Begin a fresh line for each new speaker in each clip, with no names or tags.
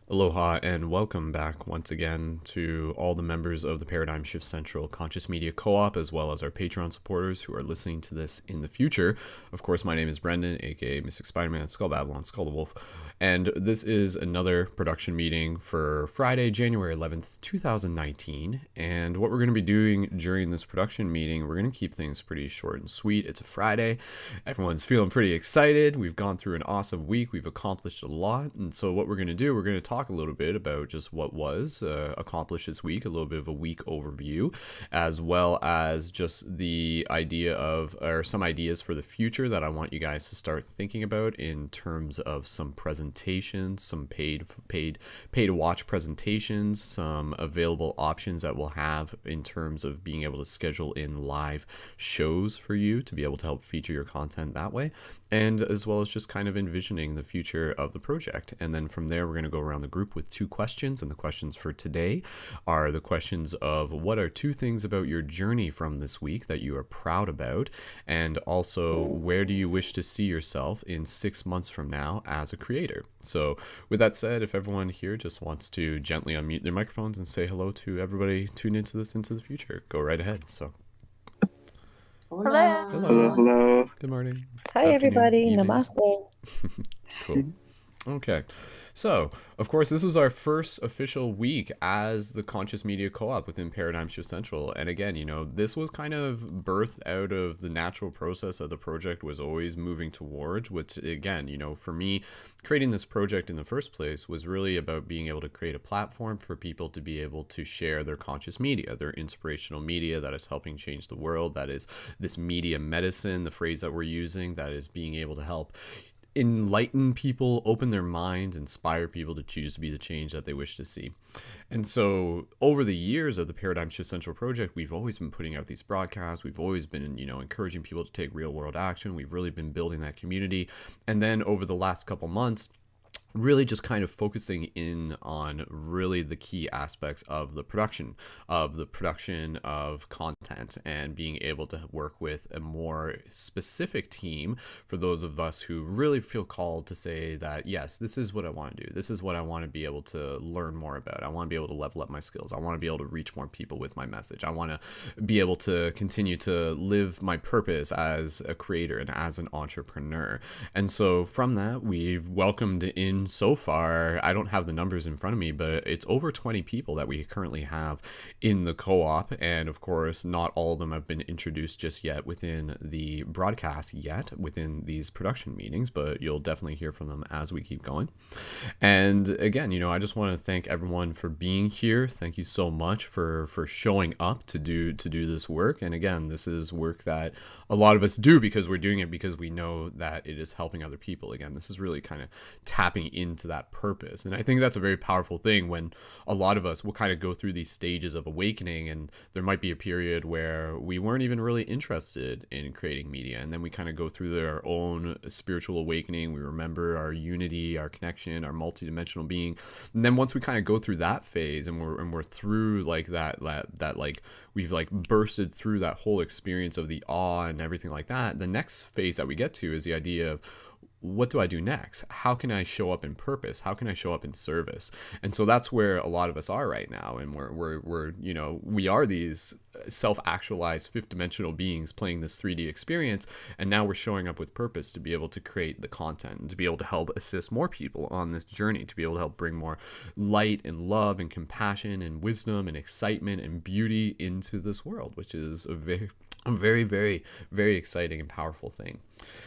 Aloha and welcome back once again to all the members of the Paradigm Shift Central Conscious Media Co-op, as well as our Patreon supporters who are listening to this in the future. Of course, my name is Brendon, aka Mystic Spider-Man, Skull Babylon, Skull the Wolf, and this is another production meeting for Friday, January 11th, 2019. And what we're going to be doing during this production meeting, we're going to keep things pretty short and sweet. It's a Friday. Everyone's feeling pretty excited. We've gone through an awesome week. We've accomplished a lot. And so what we're going to do, we're going to talk a little bit about just what was accomplished this week, a little bit of a week overview, as well as just the idea of, or some ideas for the future that I want you guys to start thinking about in terms of some presentations, some paid to watch presentations, some available options that we'll have in terms of being able to schedule in live shows for you to be able to help feature your content that way, and as well as just kind of envisioning the future of the project. And then from there, we're going to go around the group with two questions, and the questions for today are the questions of what are two things about your journey from this week that you are proud about, and also where do you wish to see yourself in 6 months from now as a creator. So with that said, if everyone here just wants to gently unmute their microphones and say hello to everybody tuned into this into the future, go right ahead. So
Hello.
Hello.
good morning.
Hi, everybody.
Evening.
Namaste.
Cool. Okay. So, of course, this was our first official week as the Conscious Media Co-op within Paradigm Shift Central. And again, this was kind of birthed out of the natural process that the project was always moving towards, which again, for me, creating this project in the first place was really about being able to create a platform for people to be able to share their conscious media, their inspirational media that is helping change the world, that is this media medicine, the phrase that we're using, that is being able to help enlighten people, open their minds, inspire people to choose to be the change that they wish to see. And so over the years of the Paradigm Shift Central project, we've always been putting out these broadcasts. We've always been, encouraging people to take real world action. We've really been building that community. And then over the last couple months, really just kind of focusing in on really the key aspects of the production of content, and being able to work with a more specific team for those of us who really feel called to say that, yes, this is what I want to do. This is what I want to be able to learn more about. I want to be able to level up my skills. I want to be able to reach more people with my message. I want to be able to continue to live my purpose as a creator and as an entrepreneur. And so from that, we've welcomed in so far, I don't have the numbers in front of me, but it's over 20 people that we currently have in the co-op. And of course, not all of them have been introduced just yet within the broadcast yet, within these production meetings, but you'll definitely hear from them as we keep going. And again, I just want to thank everyone for being here. Thank you so much for showing up to do this work. And again, this is work that a lot of us do because we're doing it because we know that it is helping other people. Again, this is really kind of tapping into that purpose. And I think that's a very powerful thing when a lot of us will kind of go through these stages of awakening, and there might be a period where we weren't even really interested in creating media. And then we kind of go through our own spiritual awakening. We remember our unity, our connection, our multidimensional being. And then once we kind of go through that phase and we're through like that like we've like bursted through that whole experience of the awe and everything like that, the next phase that we get to is the idea of, what do I do next? How can I show up in purpose? How can I show up in service? And so that's where a lot of us are right now. And we are these self-actualized fifth dimensional beings playing this 3D experience. And now we're showing up with purpose to be able to create the content and to be able to help assist more people on this journey, to be able to help bring more light and love and compassion and wisdom and excitement and beauty into this world, which is a very, very, very exciting and powerful thing.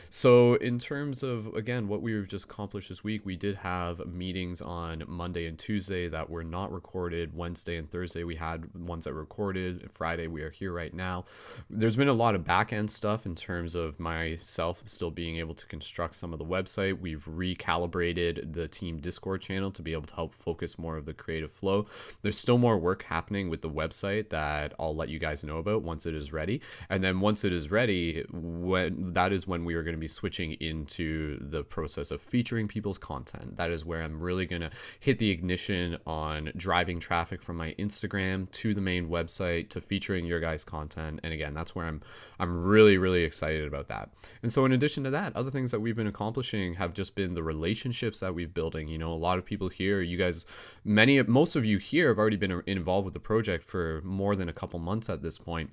So in terms of, again, what we've just accomplished this week, we did have meetings on Monday and Tuesday that were not recorded. Wednesday and Thursday, we had ones that were recorded. Friday, we are here right now. There's been a lot of back end stuff in terms of myself still being able to construct some of the website. We've recalibrated the team Discord channel to be able to help focus more of the creative flow. There's still more work happening with the website that I'll let you guys know about once it is ready. And then once it is ready, when when we are going to be switching into the process of featuring people's content. That is where I'm really going to hit the ignition on driving traffic from my Instagram to the main website to featuring your guys' content. And again, that's where I'm really excited about that. And so in addition to that, other things that we've been accomplishing have just been the relationships that we've building. You know, a lot of people here, you guys, most of you here have already been involved with the project for more than a couple months at this point.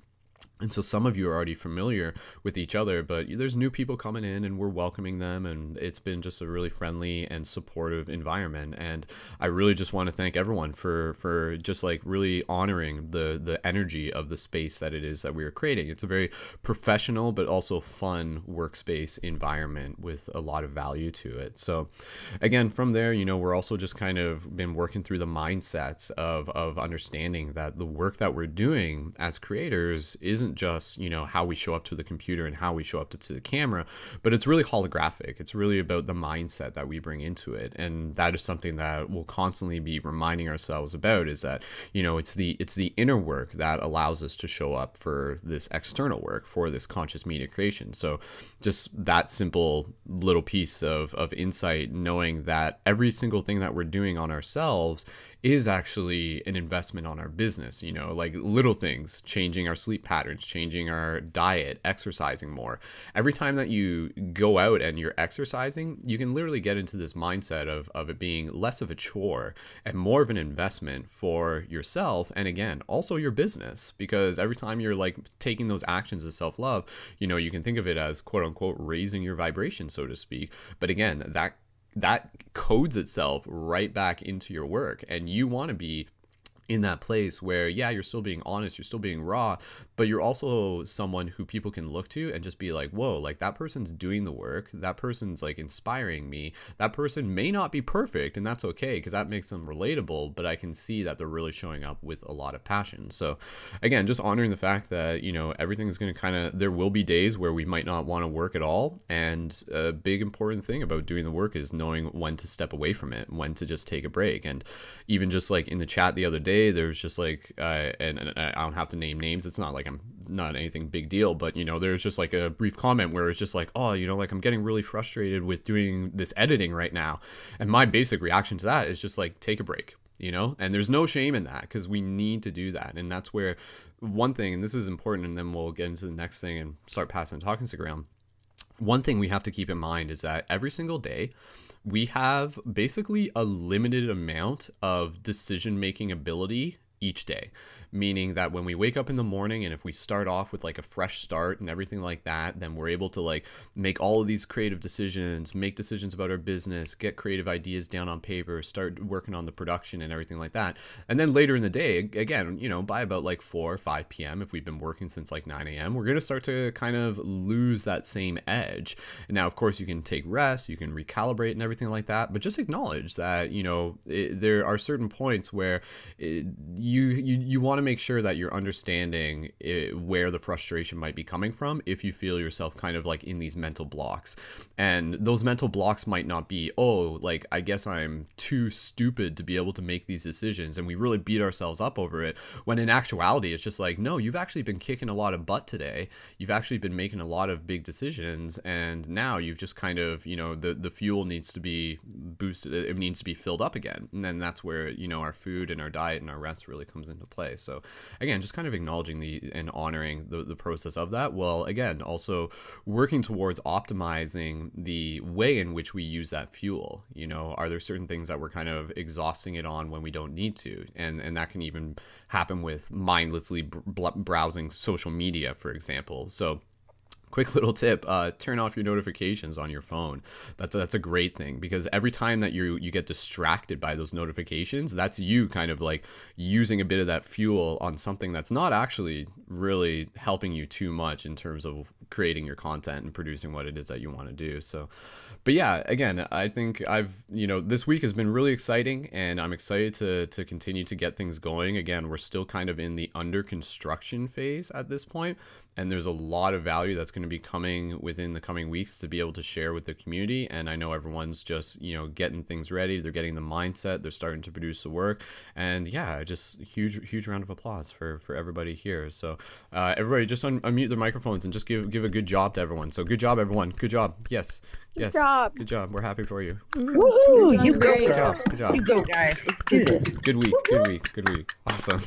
And so some of you are already familiar with each other, but there's new people coming in and we're welcoming them. And it's been just a really friendly and supportive environment. And I really just want to thank everyone for just like really honoring the energy of the space that it is that we are creating. It's a very professional, but also fun workspace environment with a lot of value to it. So again, from there, you know, we're also just kind of been working through the mindsets of understanding that the work that we're doing as creators isn't just, you know, how we show up to the computer and how we show up to the camera, but it's really holographic. It's really about the mindset that we bring into it. And that is something that we'll constantly be reminding ourselves about, is that, you know, it's the inner work that allows us to show up for this external work, for this conscious media creation. So just that simple little piece of insight, knowing that every single thing that we're doing on ourselves is actually an investment on our business. You know, like little things, changing our sleep patterns, changing our diet, exercising more. Every time that you go out and you're exercising, you can literally get into this mindset of it being less of a chore and more of an investment for yourself. And again, also your business, because every time you're like taking those actions of self-love, you know, you can think of it as quote unquote raising your vibration, so to speak. But again, that codes itself right back into your work, and you want to be in that place where, yeah, you're still being honest, you're still being raw, but you're also someone who people can look to and just be like, whoa, like that person's doing the work, that person's like inspiring me, that person may not be perfect, and that's okay, because that makes them relatable, but I can see that they're really showing up with a lot of passion. So again, just honoring the fact that, you know, everything's going to kind of, there will be days where we might not want to work at all, and a big important thing about doing the work is knowing when to step away from it, when to just take a break. And even just like in the chat the other day, there's just like and I don't have to name names, it's not like I'm not anything big deal, but you know, there's just like a brief comment where it's just like, oh, you know, like I'm getting really frustrated with doing this editing right now, and my basic reaction to that is just like, take a break, you know. And there's no shame in that, because we need to do that. And that's where one thing, and this is important, and then we'll get into the next thing and start passing the talking stick around. One thing we have to keep in mind is that every single day we have basically a limited amount of decision-making ability each day. Meaning that when we wake up in the morning, and if we start off with like a fresh start and everything like that, then we're able to like make all of these creative decisions, make decisions about our business, get creative ideas down on paper, start working on the production and everything like that. And then later in the day, again, you know, by about like 4 or 5 p.m., if we've been working since like 9 a.m., we're going to start to kind of lose that same edge. And now, of course, you can take rest, you can recalibrate and everything like that, but just acknowledge that, you know, there are certain points where you want to make sure that you're understanding where the frustration might be coming from if you feel yourself kind of like in these mental blocks. And those mental blocks might not be, oh, like I guess I'm too stupid to be able to make these decisions, and we really beat ourselves up over it, when in actuality it's just like, no, you've actually been kicking a lot of butt today, you've actually been making a lot of big decisions, and now you've just kind of, you know, the fuel needs to be boosted, it needs to be filled up again. And then that's where, you know, our food and our diet and our rest really comes into play. So again, just kind of acknowledging and honoring the process of that, while again also working towards optimizing the way in which we use that fuel. You know, are there certain things that we're kind of exhausting it on when we don't need to? And that can even happen with mindlessly browsing social media, for example. So quick little tip, turn off your notifications on your phone. That's a great thing, because every time that you get distracted by those notifications, that's you kind of like using a bit of that fuel on something that's not actually really helping you too much in terms of creating your content and producing what it is that you want to do. So, but yeah, again, I think this week has been really exciting, and I'm excited to continue to get things going. Again, we're still kind of in the under construction phase at this point, and there's a lot of value that's going to be coming within the coming weeks to be able to share with the community. And I know everyone's just, getting things ready. They're getting the mindset. They're starting to produce the work. And yeah, just huge round of applause for everybody here. So everybody just unmute their microphones and just give a good job to everyone. So good job, everyone. Good job. Yes. Good job. We're happy for you.
Woohoo! You go.
Good job.
You go, guys. Let's do this.
Good week. Awesome.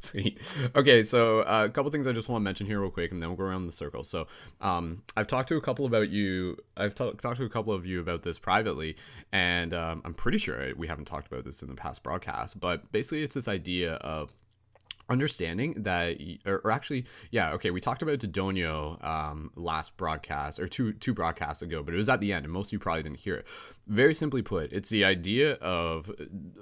Sweet. Okay, so a couple things I just want to mention here real quick, and then we'll go around the circle. So I've talked to a couple about you. I've talked to a couple of you about this privately, and I'm pretty sure we haven't talked about this in the past broadcast, but basically it's this idea of understanding that, or actually, yeah, okay, we talked about Dodonio last broadcast, or two broadcasts ago, but it was at the end, and most of you probably didn't hear it. Very simply put, it's the idea of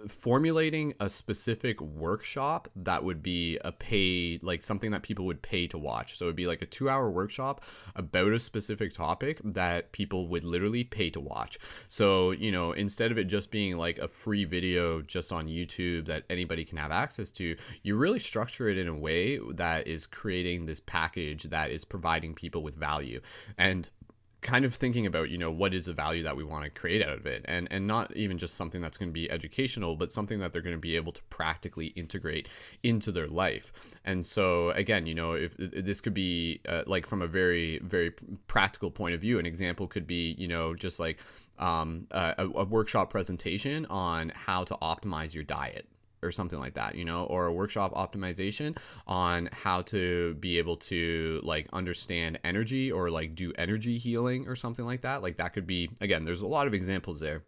formulating a specific workshop that would be a pay, like something that people would pay to watch. So it'd be like a 2-hour workshop about a specific topic that people would literally pay to watch. So, instead of it just being like a free video just on YouTube that anybody can have access to, you really structure it in a way that is creating this package that is providing people with value, and kind of thinking about, what is the value that we want to create out of it, and not even just something that's going to be educational, but something that they're going to be able to practically integrate into their life. And so again, if this could be like from a very, very practical point of view, an example could be, just like a workshop presentation on how to optimize your diet, or something like that, or a workshop optimization on how to be able to like understand energy, or like do energy healing or something like that. Like that could be, again, there's a lot of examples there.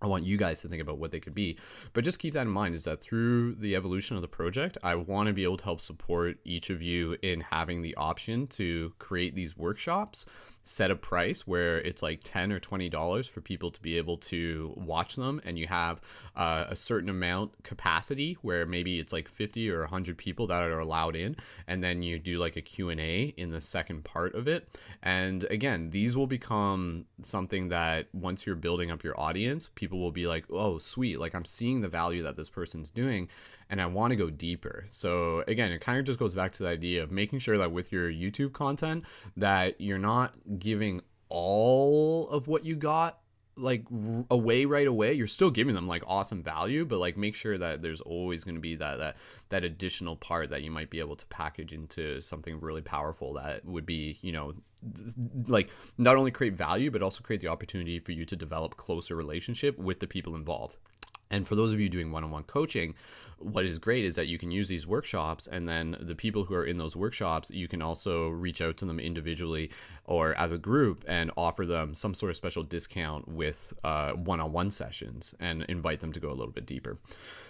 I want you guys to think about what they could be, but just keep that in mind, is that through the evolution of the project, I want to be able to help support each of you in having the option to create these workshops, set a price where it's like $10 or $20 for people to be able to watch them, and you have a certain amount capacity where maybe it's like 50 or 100 people that are allowed in, and then you do like a Q&A in the second part of it. And again, these will become something that once you're building up your audience, people will be like, oh sweet, like I'm seeing the value that this person's doing, and I want to go deeper. So again, it kind of just goes back to the idea of making sure that with your YouTube content that you're not giving all of what you got like away right away. You're still giving them like awesome value, but like make sure that there's always going to be that additional part that you might be able to package into something really powerful that would be, like not only create value, but also create the opportunity for you to develop closer relationship with the people involved. And for those of you doing one-on-one coaching, what is great is that you can use these workshops, and then the people who are in those workshops, you can also reach out to them individually or as a group and offer them some sort of special discount with one-on-one sessions and invite them to go a little bit deeper.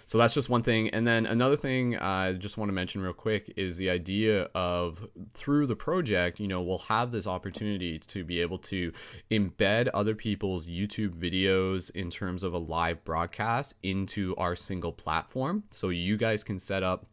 So that's just one thing. And then another thing I just want to mention real quick is the idea of, through the project, we'll have this opportunity to be able to embed other people's YouTube videos in terms of a live broadcast into our single platform. So you guys can set up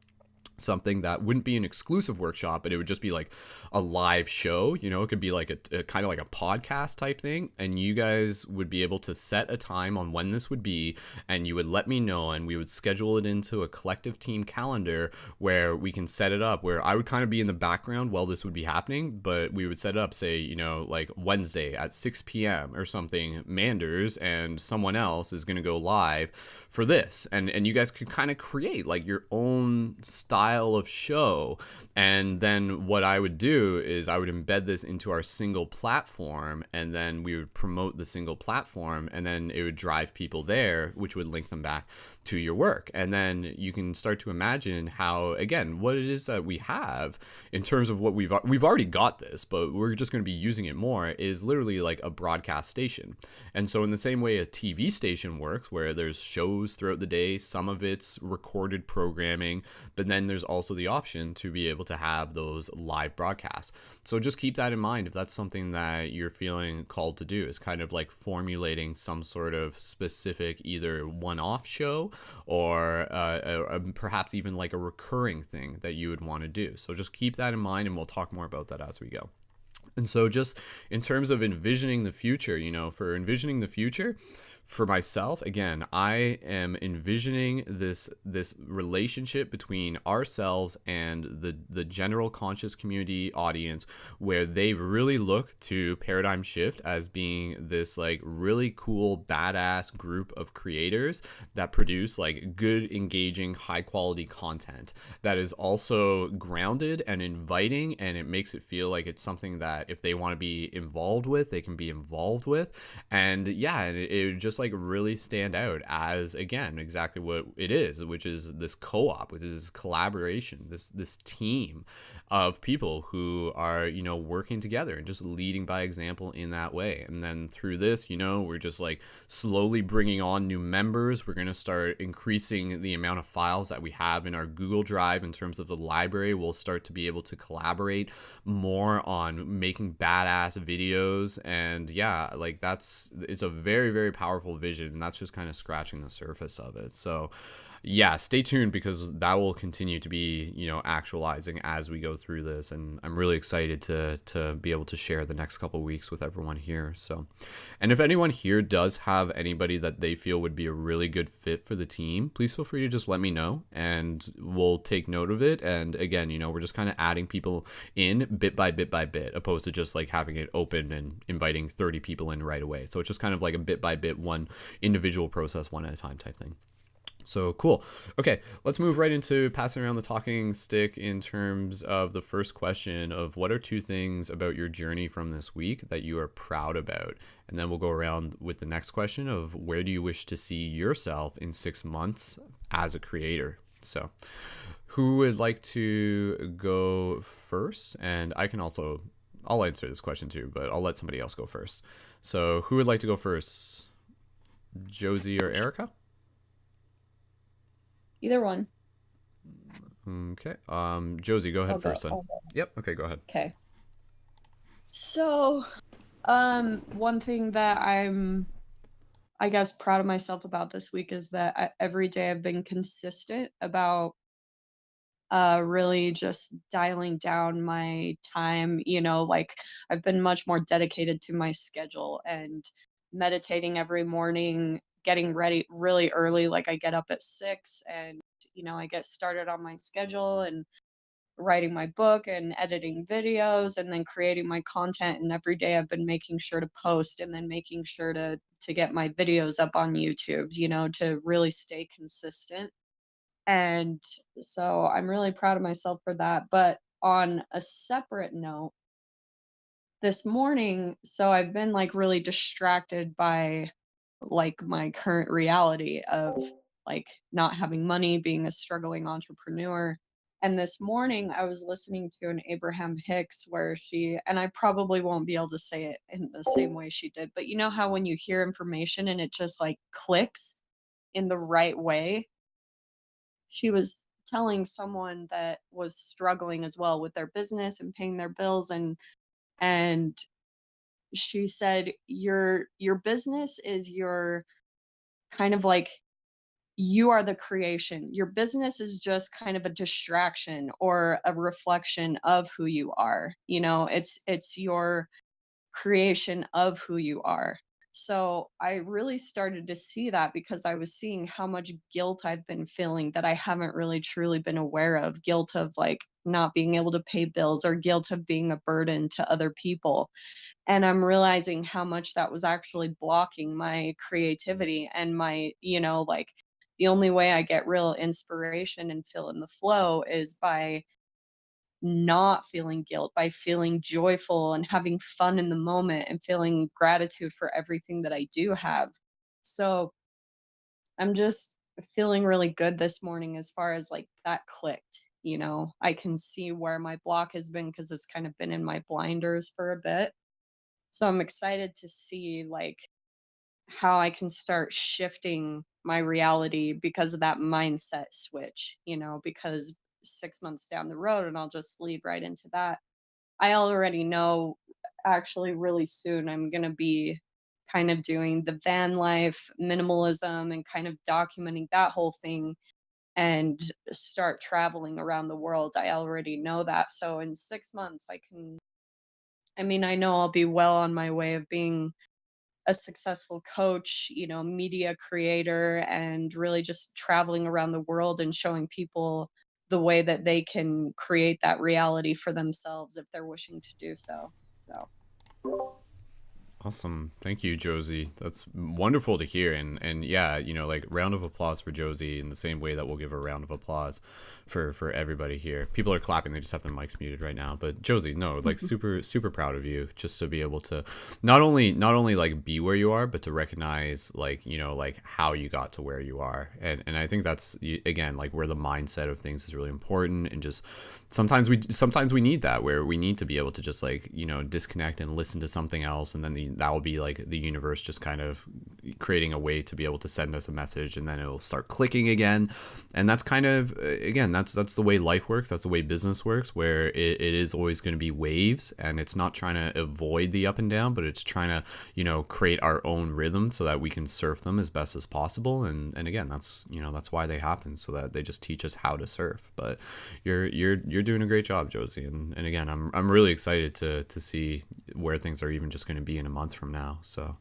something that wouldn't be an exclusive workshop, but it would just be like a live show. It could be like a kind of like a podcast type thing, and you guys would be able to set a time on when this would be, and you would let me know, and we would schedule it into a collective team calendar where we can set it up, where I would kind of be in the background while this would be happening, but we would set it up, say, like Wednesday at 6 p.m. or something, Manders and someone else is going to go live for this, and you guys could kind of create like your own style of show. And then what I would do is I would embed this into our single platform, and then we would promote the single platform, and then it would drive people there, which would link them back to your work. And then you can start to imagine how, again, what it is that we have in terms of what we've already got this, but we're just going to be using it more, is literally like a broadcast station. And so in the same way a TV station works, where there's shows throughout the day, some of it's recorded programming, but then there's also the option to be able to have those live broadcasts. So just keep that in mind if that's something that you're feeling called to do, is kind of like formulating some sort of specific either one-off show or perhaps even like a recurring thing that you would want to do. So just keep that in mind, and we'll talk more about that as we go. And so just in terms of envisioning the future, for envisioning the future, for myself, again, I am envisioning this relationship between ourselves and the general conscious community audience, where they really look to Paradigm Shift as being this like really cool badass group of creators that produce like good, engaging, high quality content that is also grounded and inviting, and it makes it feel like it's something that if they want to be involved with, they can be involved with. And yeah, it would just like really stand out as, again, exactly what it is, which is this co-op, which is this collaboration, this team of people who are, you know, working together and just leading by example in that way. And then through this, you know, we're just like slowly bringing on new members. We're going to start increasing the amount of files that we have in our Google Drive in terms of the library. We'll start to be able to collaborate more on making badass videos. And yeah, like it's a very, very powerful vision. And that's just kind of scratching the surface of it. So yeah, stay tuned, because that will continue to be, you know, actualizing as we go through this, and I'm really excited to be able to share the next couple of weeks with everyone here. So, and if anyone here does have anybody that they feel would be a really good fit for the team, please feel free to just let me know, and we'll take note of it. And again, you know, we're just kind of adding people in bit by bit by bit, opposed to just like having it open and inviting 30 people in right away. So it's just kind of like a bit by bit, one individual process, one at a time type thing. So cool. Okay, let's move right into passing around the talking stick in terms of the first question of what are 2 things about your journey from this week that you are proud about? And then we'll go around with the next question of where do you wish to see yourself in 6 months as a creator? So who would like to go first? And I'll answer this question too, but I'll let somebody else go first. So who would like to go first? Josie or Erica?
Either one.
Okay. Josie, go ahead first then.
I'll go.
Yep. Okay, go ahead.
Okay. So, one thing that I guess, proud of myself about this week is that every day I've been consistent about really just dialing down my time. You know, like I've been much more dedicated to my schedule and meditating every morning, getting ready really early. Like I get up at 6 and, you know, I get started on my schedule and writing my book and editing videos and then creating my content. And every day I've been making sure to post and then making sure to get my videos up on YouTube, you know, to really stay consistent. And so I'm really proud of myself for that. But on a separate note, this morning, so I've been like really distracted by like my current reality of like not having money, being a struggling entrepreneur. And this morning I was listening to an Abraham Hicks where she, and I probably won't be able to say it in the same way she did, but you know how when you hear information and it just like clicks in the right way? She was telling someone that was struggling as well with their business and paying their bills, and she said your business is your kind of like you are the creation. Your business is just kind of a distraction or a reflection of who you are. You know, it's your creation of who you are. So I really started to see that because I was seeing how much guilt I've been feeling that I haven't really truly been aware of. Guilt of like not being able to pay bills or guilt of being a burden to other people. And I'm realizing how much that was actually blocking my creativity and my, you know, like the only way I get real inspiration and feel in the flow is by not feeling guilt, by feeling joyful and having fun in the moment and feeling gratitude for everything that I do have. So I'm just feeling really good this morning as far as like that clicked. You know, I can see where my block has been because it's kind of been in my blinders for a bit. So I'm excited to see like how I can start shifting my reality because of that mindset switch, you know, because 6 months down the road, and I'll just lead right into that. I already know actually really soon I'm going to be kind of doing the van life, minimalism, and kind of documenting that whole thing and start traveling around the world. I already know that. So in 6 months, I mean, I know I'll be well on my way of being a successful coach, media creator, and really just traveling around the world and showing people the way that they can create that reality for themselves if they're wishing to do so. So,
Awesome. Thank you, Josie. That's wonderful to hear. And yeah, like round of applause for Josie in the same way that we'll give a round of applause for everybody here. People are clapping, they just have their mics muted right now. But Josie, no, like super super proud of you just to be able to not only like be where you are, but to recognize like, like how you got to where you are. And I think that's again like where the mindset of things is really important, and just sometimes we need that, where we need to be able to just like, disconnect and listen to something else, and then that will be like the universe just kind of creating a way to be able to send us a message, and then it'll start clicking again. And that's kind of, again, that's the way life works, that's the way business works, where it is always going to be waves, and it's not trying to avoid the up and down, but it's trying to, create our own rhythm so that we can surf them as best as possible. And again, that's why they happen, so that they just teach us how to surf. But you're doing a great job, Josie, and again, I'm really excited to see where things are even just going to be in a month from now. So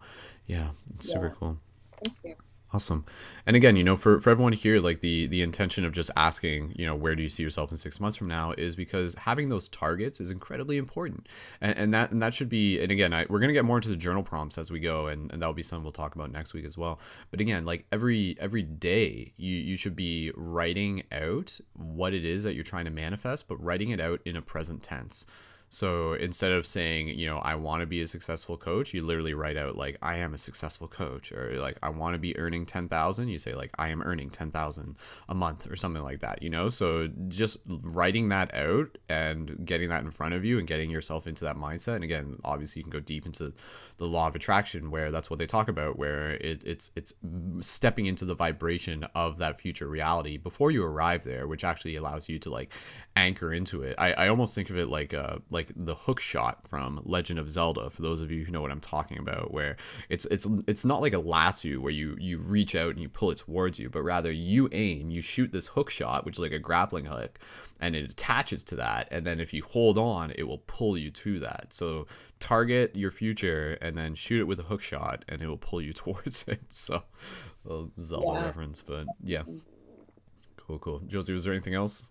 yeah, it's super
yeah,
cool.
thank you.
Awesome. And again, for everyone here, like the intention of just asking, where do you see yourself in 6 months from now, is because having those targets is incredibly important. And that should be, and again, we're going to get more into the journal prompts as we go, and that'll be something we'll talk about next week as well. But again, like every day you should be writing out what it is that you're trying to manifest, but writing it out in a present tense. So instead of saying, I want to be a successful coach, you literally write out like, I am a successful coach, or like, I want to be earning 10,000. You say like, I am earning 10,000 a month or something like that, So just writing that out and getting that in front of you and getting yourself into that mindset. And again, obviously you can go deep into the law of attraction, where that's what they talk about, where it's stepping into the vibration of that future reality before you arrive there, which actually allows you to like anchor into it. I almost think of it like the hook shot from Legend of Zelda, for those of you who know what I'm talking about, where it's not like a lasso where you reach out and you pull it towards you, but rather you aim, you shoot this hook shot, which is like a grappling hook, and it attaches to that, and then if you hold on, it will pull you to that. So target your future and then shoot it with a hook shot, and it will pull you towards it. So a Zelda
Yeah.
reference, but yeah, cool. Josie, was there anything else?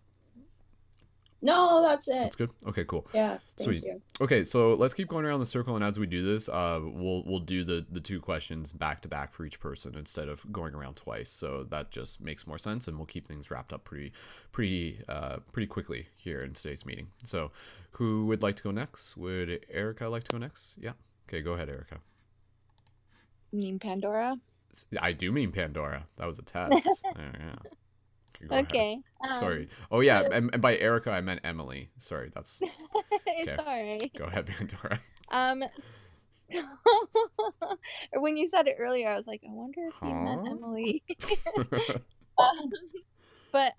No, that's
That's
it.
good. Okay, cool.
Yeah, thank
Sweet.
you.
Okay, so let's keep going around the circle, and as we do this, we'll do the two questions back to back for each person instead of going around twice. So that just makes more sense, and we'll keep things wrapped up pretty quickly here in today's meeting. So, who would like to go next? Would Erica like to go next? Yeah. Okay, go ahead, Erica.
You mean Pandora?
I do mean Pandora. That was a test. Yeah. Okay, go ahead.
Okay.
Sorry. Oh yeah, and by Erica I meant Emily. Sorry, that's
It's
okay.
all right.
Go ahead, Pandora.
Um, so when you said it earlier, I was like, I wonder if you meant
Huh?
Emily. Um, but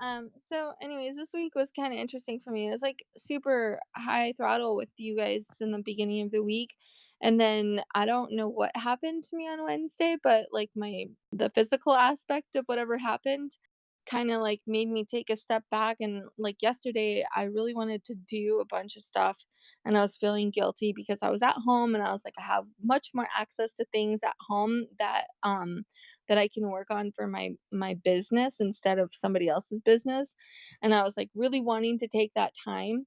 so anyways, this week was kind of interesting for me. It was like super high throttle with you guys in the beginning of the week. And then I don't know what happened to me on Wednesday, but like the physical aspect of whatever happened kind of like made me take a step back. And like yesterday I really wanted to do a bunch of stuff, and I was feeling guilty because I was at home and I was like, I have much more access to things at home that I can work on for my business instead of somebody else's business. And I was like really wanting to take that time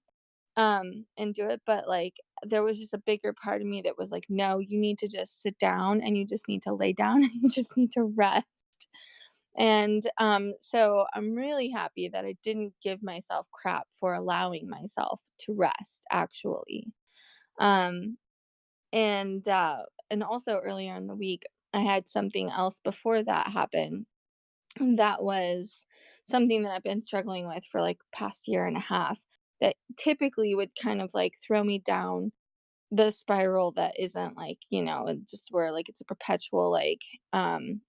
and do it, but like there was just a bigger part of me that was like, no, you need to just sit down and you just need to lay down and you just need to rest. And so I'm really happy that I didn't give myself crap for allowing myself to rest actually. Um and also earlier in the week I had something else before that happen that was something that I've been struggling with for like past year and a half, that typically would kind of like throw me down the spiral that isn't like, just where like it's a perpetual like um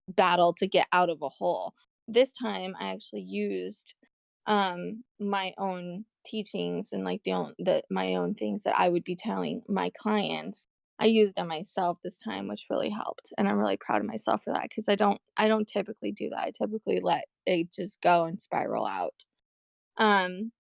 battle to get out of a hole. This time I actually used my own teachings and like my own things that I would be telling my clients. I used them myself this time, which really helped, and I'm really proud of myself for that because I don't typically do that. I typically let it just go and spiral out. um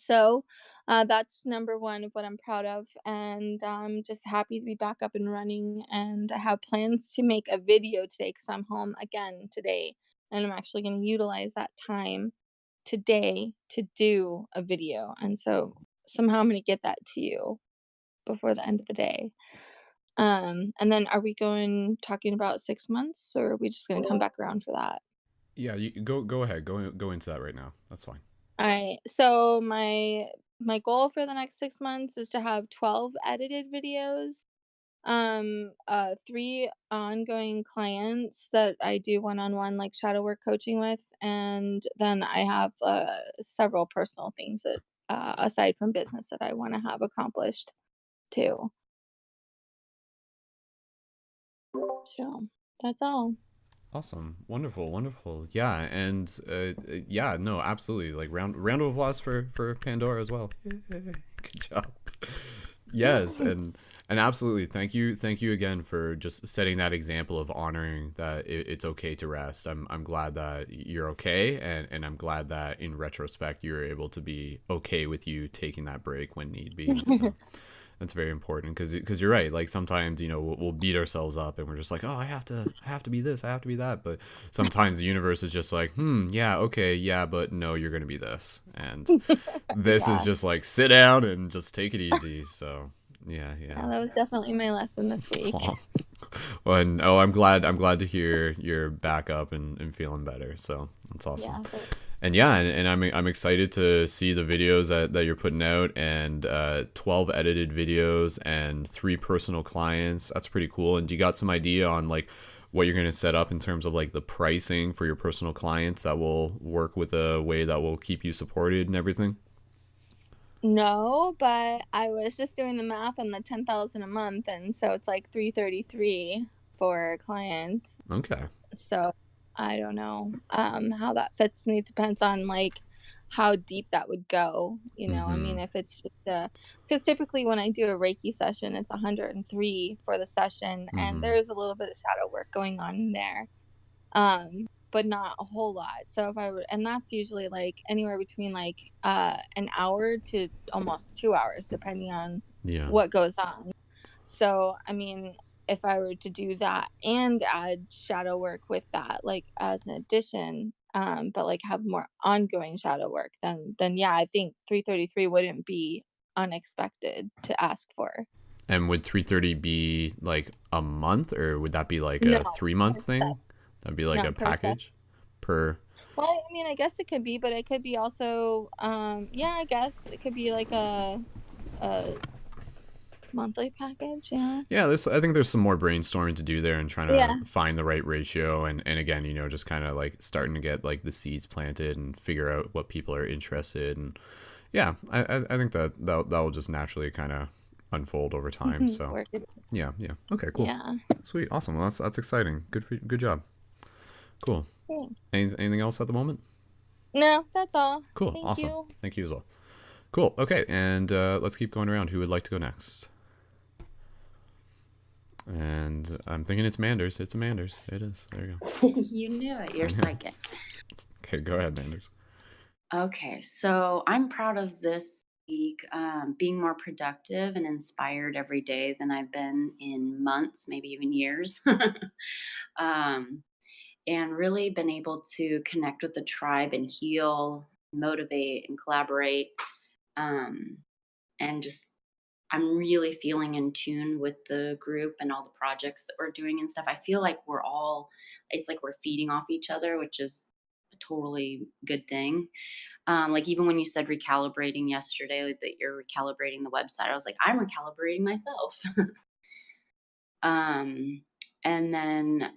so That's number one of what I'm proud of, and I'm just happy to be back up and running. And I have plans to make a video today because I'm home again today, and I'm actually going to utilize that time today to do a video. And so somehow I'm going to get that to you before the end of the day. And then are we going talking about 6 months, or are we just going to come back around for that?
Yeah, you go ahead. Go into that right now. That's fine.
All right. So my goal for the next 6 months is to have 12 edited videos, 3 ongoing clients that I do one-on-one like shadow work coaching with, and then I have several personal things that aside from business that I want to have accomplished too. So that's all.
Awesome, wonderful, wonderful. Yeah, and yeah, no, absolutely. Like round of applause for Pandora as well. Yay. Good job. Yes, and absolutely. Thank you again for just setting that example of honoring that it's okay to rest. I'm glad that you're okay, and I'm glad that in retrospect you're able to be okay with you taking that break when need be. So that's very important because you're right. Like sometimes we'll beat ourselves up and we're just like, oh, I have to be this, I have to be that. But sometimes the universe is just like, yeah, okay, yeah, but no, you're gonna be this, and this is
Yeah.
just like sit down and just take it easy. So yeah,
Yeah, that was definitely my lesson this week.
Aw. Well, and I'm glad to hear you're back up and feeling better. So that's awesome.
Yeah.
And yeah, and I'm excited to see the videos that you're putting out, and 12 edited videos and 3 personal clients. That's pretty cool. And do you got some idea on like what you're gonna set up in terms of like the pricing for your personal clients that will work with a way that will keep you supported and everything?
No, but I was just doing the math on the 10,000 a month, and so it's like 333 for a client.
Okay.
So I don't know how that fits me. It depends on like how deep that would go. I
Mm-hmm.
mean, if it's just because typically when I do a Reiki session, it's 103 for the session, and
Mm-hmm.
there's a little bit of shadow work going on in there. But not a whole lot. So if I were, and that's usually like anywhere between like an hour to almost 2 hours, depending on
Yeah.
what goes on. So I mean, if I were to do that and add shadow work with that, like as an addition, but like have more ongoing shadow work, then yeah, I think 333 wouldn't be unexpected to ask for.
And would 330 be like a month, or would that be like
No,
a 3 month
per se.
thing? That'd be like
No,
a
per se.
package per.
Well, I mean, I guess it could be, but it could be also, yeah, I guess it could be like a monthly package. Yeah.
Yeah, I think there's some more brainstorming to do there and trying
Yeah.
to find the right ratio, and again, just kind of like starting to get like the seeds planted and figure out what people are interested. And yeah, I think that will just naturally kind of unfold over time. So
Work it.
yeah, yeah. Okay, cool.
Yeah.
Sweet. Awesome. Well, that's exciting. Good job. Cool.
Thanks.
Anything else at the moment?
No, that's all.
Cool.
Thank
Awesome.
you.
Thank you as well. Cool. Okay, and let's keep going around. Who would like to go next? And I'm thinking it's Manders. It's a Manders. It is. There you go.
You knew it. You're psychic.
Okay, go ahead, Manders.
Okay, so I'm proud of this week being more productive and inspired every day than I've been in months, maybe even years. um, and really been able to connect with the tribe and heal, motivate, and collaborate. Um, and just, I'm really feeling in tune with the group and all the projects that we're doing and stuff. I feel like it's like we're feeding off each other, which is a totally good thing. Like even when you said recalibrating yesterday, like, that you're recalibrating the website, I was like, I'm recalibrating myself. um, and then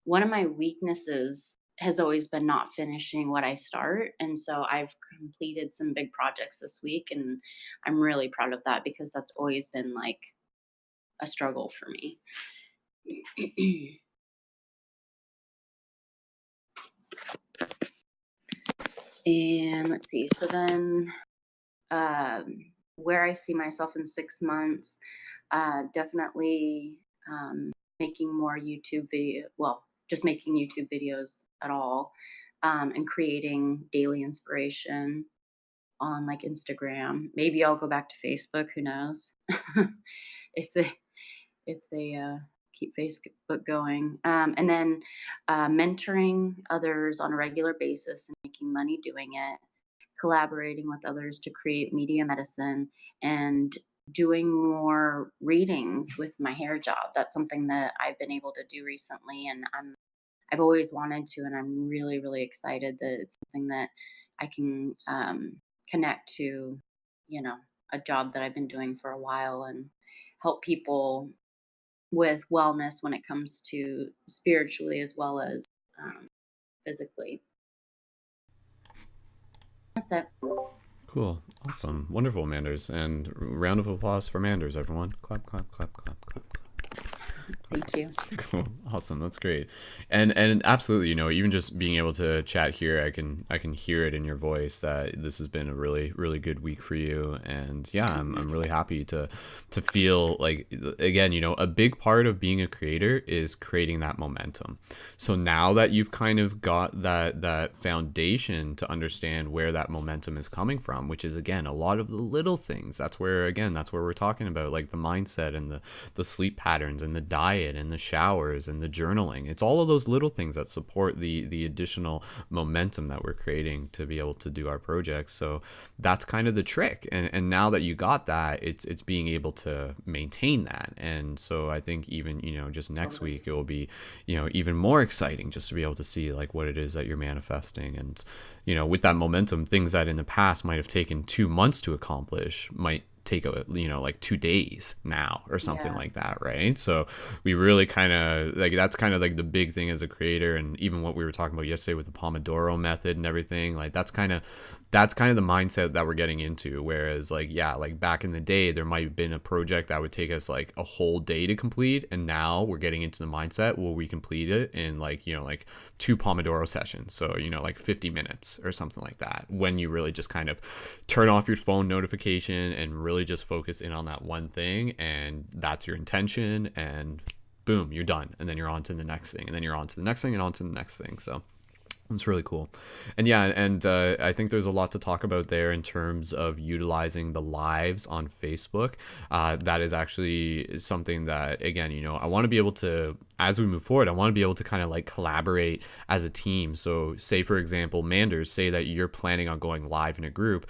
one of my weaknesses has always been not finishing what I start. And so I've completed some big projects this week, and I'm really proud of that because that's always been like a struggle for me. And let's see. So then where I see myself in 6 months, definitely making more just making YouTube videos at all, and creating daily inspiration. on like Instagram. Maybe I'll go back to Facebook. Who knows? if they keep Facebook going. And then mentoring others on a regular basis and making money doing it, collaborating with others to create media medicine, and doing more readings with my hair job. That's something that I've been able to do recently, and I've always wanted to, and I'm really, really excited that it's something that I can connect to, you know, a job that I've been doing for a while, and help people with wellness when it comes to spiritually as well as um, physically. That's it.
Cool. Awesome. Wonderful, Manders. And round of applause for Manders, everyone. Clap, clap, clap, clap, clap, clap.
Thank you.
Cool. Awesome. That's great. And absolutely, you know, even just being able to chat here, I can hear it in your voice that this has been a really, really good week for you. And yeah, I'm really happy to feel like, again, you know, a big part of being a creator is creating that momentum. So now that you've kind of got that foundation to understand where that momentum is coming from, which is again a lot of the little things. That's where we're talking about, like the mindset and the sleep patterns and the diet and the showers and the journaling. It's all of those little things that support the additional momentum that we're creating to be able to do our projects. So that's kind of the trick. And now that you got that, it's being able to maintain that. And so I think even, you know, just next week, it will be, you know, even more exciting just to be able to see like what it is that you're manifesting. And, you know, with that momentum, things that in the past might have taken 2 months to accomplish might take like 2 days now or something like that, right? So we really kind of like, that's kind of like the big thing as a creator. And even what we were talking about yesterday with the Pomodoro method and everything, like that's kind of the mindset that we're getting into. Whereas like, yeah, like back in the day, there might have been a project that would take us like a whole day to complete. And now we're getting into the mindset where we complete it in like, you know, like 2 Pomodoro sessions. So, you know, like 50 minutes or something like that, when you really just kind of turn off your phone notification and really just focus in on that one thing. And that's your intention, and boom, you're done. And then you're on to the next thing, and then you're on to the next thing, and on to the next thing. So it's really cool. And yeah, and I think there's a lot to talk about there in terms of utilizing the lives on Facebook. That is actually something that, again, you know, I want to be able to, as we move forward, I want to be able to kind of like collaborate as a team. So say, for example, Manders, say that you're planning on going live in a group.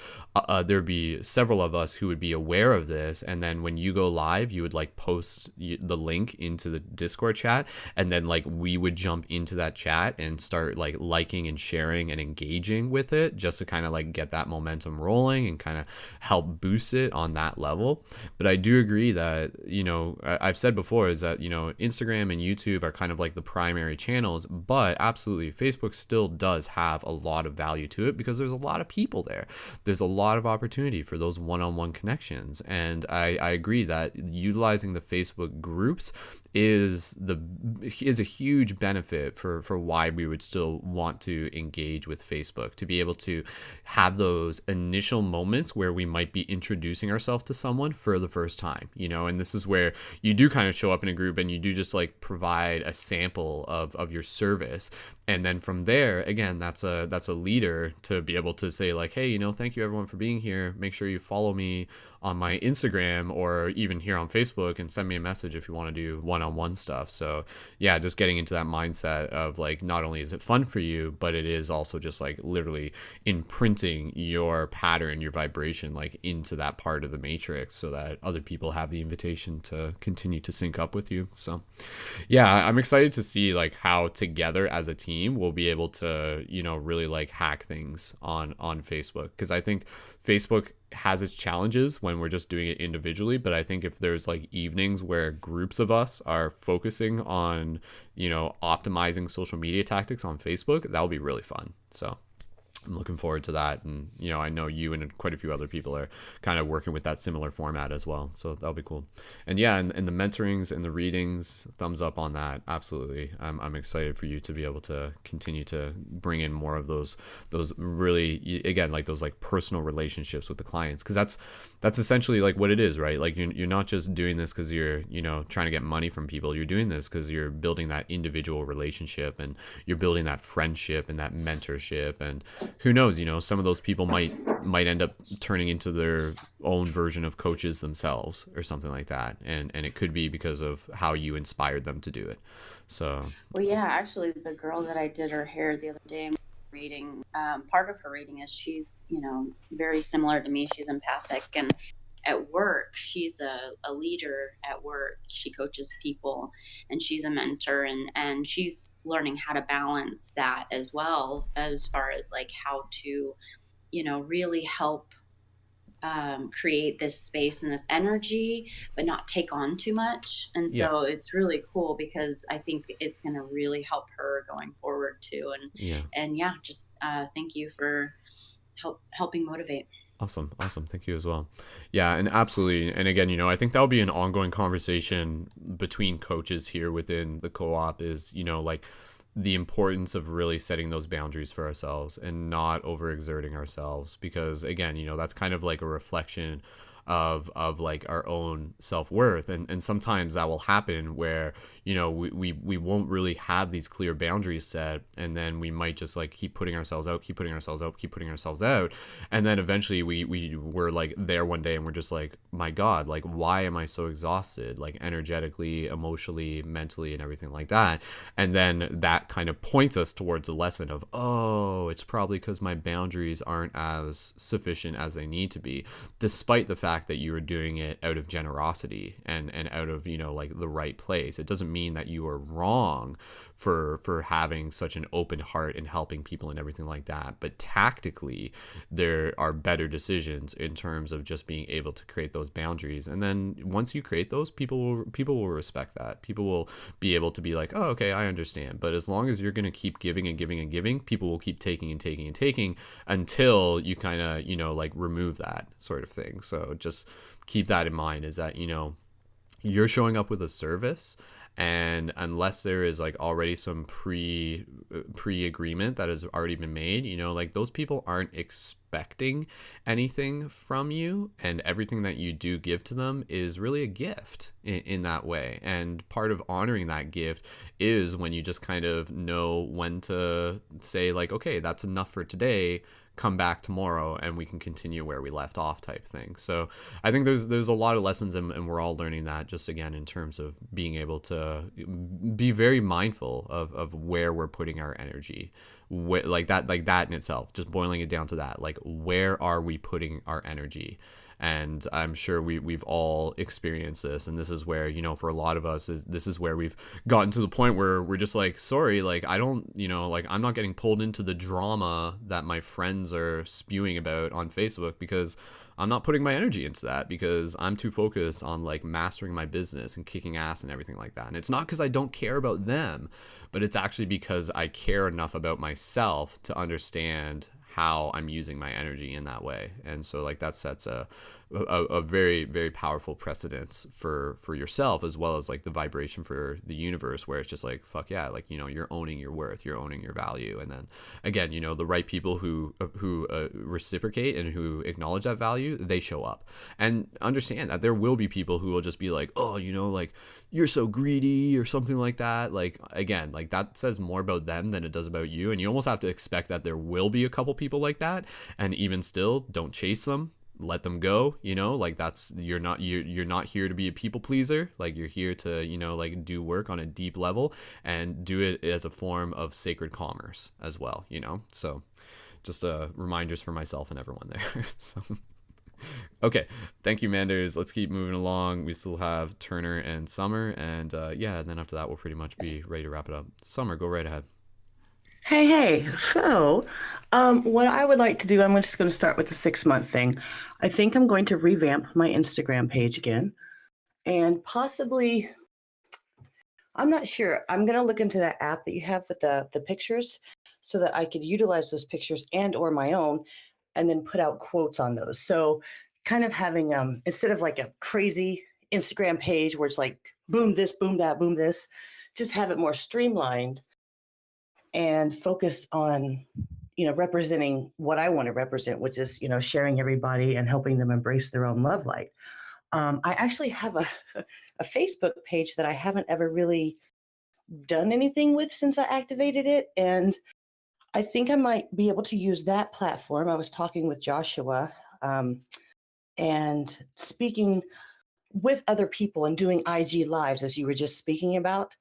There'd be several of us who would be aware of this. And then when you go live, you would like post the link into the Discord chat. And then like we would jump into that chat and start like liking and sharing and engaging with it, just to kind of like get that momentum rolling and kind of help boost it on that level. But I do agree that, you know, I've said before is that, you know, Instagram and YouTube are kind of like the primary channels, but absolutely Facebook still does have a lot of value to it because there's a lot of people there. There's a lot of opportunity for those one-on-one connections. And I agree that utilizing the Facebook groups is a huge benefit for why we would still want to engage with Facebook, to be able to have those initial moments where we might be introducing ourselves to someone for the first time, you know. And this is where you do kind of show up in a group and you do just like provide a sample of your service. And then from there, again, that's a leader to be able to say like, hey, you know, thank you everyone for being here. Make sure you follow me on my Instagram or even here on Facebook and send me a message if you want to do one-on-one stuff. So yeah, just getting into that mindset of like, not only is it fun for you, but it is also just like literally imprinting your pattern, your vibration, like into that part of the matrix so that other people have the invitation to continue to sync up with you. So yeah, I'm excited to see like how together as a team we'll be able to, you know, really like hack things on Facebook, because I think Facebook has its challenges when we're just doing it individually. But I think if there's like evenings where groups of us are focusing on, you know, optimizing social media tactics on Facebook, that'll be really fun. So I'm looking forward to that. And, you know, I know you and quite a few other people are kind of working with that similar format as well. So that'll be cool. And yeah, and the mentorings and the readings, thumbs up on that. Absolutely. I'm excited for you to be able to continue to bring in more of those really, again, like those like personal relationships with the clients. Cause that's essentially like what it is, right? Like you're not just doing this cause you're, you know, trying to get money from people. You're doing this cause you're building that individual relationship and you're building that friendship and that mentorship and who knows, some of those people might end up turning into their own version of coaches themselves or something like that, and it could be because of how you inspired them to do it. So
Well, yeah, actually, the girl that I did her hair the other day, reading, part of her reading is she's, very similar to me. She's empathic, and at work, she's a leader at work. She coaches people, and she's a mentor, and she's learning how to balance that as well, as far as like how to, really help create this space and this energy, but not take on too much. And
yeah,
so it's really cool because I think it's going to really help her going forward too.
yeah.
And yeah, just thank you for helping motivate.
Awesome. Thank you as well. Yeah, and absolutely. And again, I think that'll be an ongoing conversation between coaches here within the co-op is, like the importance of really setting those boundaries for ourselves and not overexerting ourselves, because again, that's kind of like a reflection of like our own self-worth, and sometimes that will happen where we won't really have these clear boundaries set, and then we might just like keep putting ourselves out, and then eventually we're like there one day and we're just like, my God, like why am I so exhausted, like energetically, emotionally, mentally, and everything like that. And then that kind of points us towards a lesson of, oh, it's probably because my boundaries aren't as sufficient as they need to be, despite the fact that you are doing it out of generosity and out of like the right place. It doesn't mean that you are wrong for having such an open heart and helping people and everything like that, but tactically there are better decisions in terms of just being able to create those boundaries. And then once you create those, people will respect that. People will be able to be like, oh, okay, I understand. But as long as you're going to keep giving and giving and giving, people will keep taking and taking and taking until you kind of like remove that sort of thing. So just keep that in mind, is that you're showing up with a service, and unless there is like already some pre agreement that has already been made, like those people aren't expecting anything from you, and everything that you do give to them is really a gift in that way. And part of honoring that gift is when you just kind of know when to say like, okay, that's enough for today, come back tomorrow and we can continue where we left off, type thing. So I think there's a lot of lessons, and we're all learning that, just again in terms of being able to be very mindful of where we're putting our energy, like that in itself, just boiling it down to that, like where are we putting our energy. And I'm sure we've all experienced this, and this is where for a lot of us, this is where we've gotten to the point where we're just like, sorry, like I don't like I'm not getting pulled into the drama that my friends are spewing about on Facebook, because I'm not putting my energy into that, because I'm too focused on like mastering my business and kicking ass and everything like that. And it's not because I don't care about them, but it's actually because I care enough about myself to understand how I'm using my energy in that way. And so like that sets a very, very powerful precedence for yourself, as well as like the vibration for the universe, where it's just like, fuck yeah, like you're owning your worth, you're owning your value. And then again, the right people who reciprocate and who acknowledge that value, they show up. And understand that there will be people who will just be like, oh, like you're so greedy or something like that. Like again, like that says more about them than it does about you. And you almost have to expect that there will be a couple people like that, and even still, don't chase them, let them go. Like that's, you're not here to be a people pleaser. Like you're here to like do work on a deep level, and do it as a form of sacred commerce as well. So just reminders for myself and everyone there. So okay, thank you, Manders. Let's keep moving along. We still have Turner and Summer, and and then after that we'll pretty much be ready to wrap it up. Summer, go right ahead.
Hey. So, what I would like to do, I'm just going to start with the 6-month thing. I think I'm going to revamp my Instagram page again, and possibly, I'm not sure. I'm going to look into that app that you have with the pictures, so that I could utilize those pictures and or my own, and then put out quotes on those. So, kind of having instead of like a crazy Instagram page where it's like boom this, boom that, boom this, just have it more streamlined and focus on representing what I want to represent, which is sharing everybody and helping them embrace their own love light. I actually have a Facebook page that I haven't ever really done anything with since I activated it, and I think I might be able to use that platform. I was talking with Joshua and speaking with other people and doing IG lives, as you were just speaking about,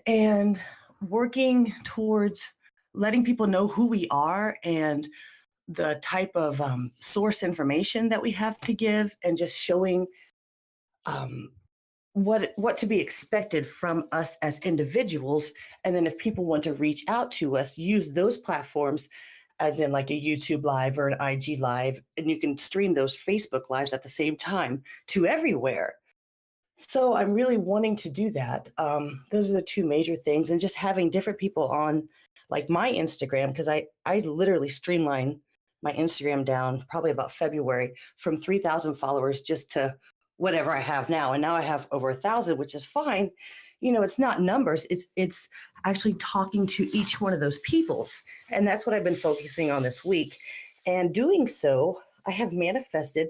and working towards letting people know who we are and the type of source information that we have to give, and just showing um, what to be expected from us as individuals. And then if people want to reach out to us, use those platforms, as in like a YouTube live or an IG live, and you can stream those Facebook lives at the same time to everywhere. So I'm really wanting to do that. Those are the two major things, and just having different people on, like my Instagram, because I literally streamline my Instagram down probably about February from 3,000 followers just to whatever I have now, and now I have over 1,000, which is fine. You know, it's not numbers; it's actually talking to each one of those peoples, and that's what I've been focusing on this week. And doing so, I have manifested